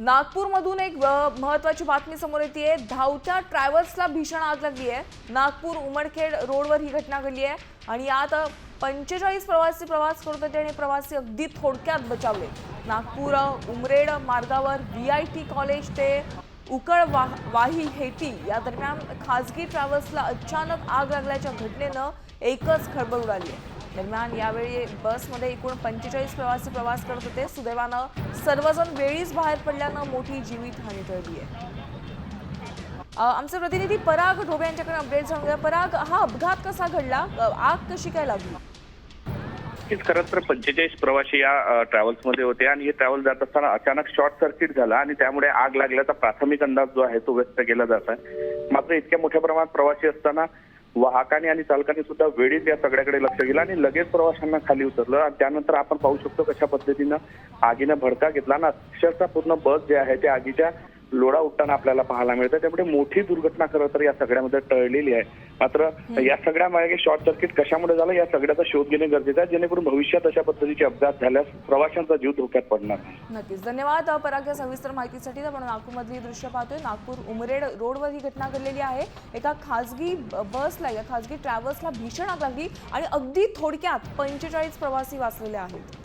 नागपूरमधून एक महत्त्वाची बातमी समोर येते। धावत्या ट्रॅव्हल्सला भीषण आग लागली आहे। नागपूर उमरखेड रोडवर ही घटना घडली आहे आणि यात 45 प्रवासी प्रवास करत होते आणि प्रवासी अगदी थोडक्यात बचावले। नागपूर उमरेड मार्गावर VIT कॉलेज ते उकळवाही हेटी या दरम्यान खासगी ट्रॅव्हल्सला अचानक आग लागल्याच्या घटनेनं एकच खळबळ उडाली आहे। दरम्यान यावेळी बसमध्ये एकूण 45 प्रवासी प्रवास करत होते। सुदैवानं सर्वजण वेळीच बाहेर पडल्यानं मोठी जीवितहानी टळली आहे। आमचे प्रतिनिधी पराग ढोबे यांच्याकडे अपडेट जाणूया। पराग, हा अपघात कसा घडला, आग कशी काय लागली? खरंच तर 45 प्रवासी या ट्रॅव्हल्स मध्ये होते आणि हे ट्रॅव्हल जात असताना अचानक शॉर्ट सर्किट झाला आणि त्यामुळे आग लागल्याचा प्राथमिक अंदाज जो आहे तो व्यक्त केला जात आहे। मात्र इतक्या मोठ्या प्रमाणात प्रवासी असताना वाहकाने आणि चालकाने सुद्धा वेळीच या सगळ्याकडे लक्ष दिलं आणि लगेच प्रवाशांना खाली उतरलं आणि त्यानंतर आपण पाहू शकतो कशा पद्धतीनं आगीनं भडका घेतला ना अक्षरशः पूर्ण बस जे आहे त्या आगीच्या लोढा उठताना आपल्याला पाहायला मिळतं। त्यामुळे मोठी दुर्घटना खरं तर या सगळ्यामध्ये टळलेली आहे। मात्र या सगळ्या मागे शॉर्ट सर्किट कशामुळे झालं या सगळ्याचा शोध घेणे गरजेचं आहे, जेणेकरून भविष्यात अशा पद्धतीचे अपघात झाल्यास प्रवाशांचा जीव धोक्यात पडणार नाही। नक्कीच, धन्यवाद पराग या सविस्तर माहितीसाठी। आपण नागपूरमधली दृश्य पाहतोय। नागपूर उमरेड रोडवर ही घटना घडलेली आहे। एका खासगी बसला या खासगी ट्रॅव्हल्सला भीषण आग लागली आणि अगदी थोडक्यात 45 प्रवासी वाचलेले आहेत।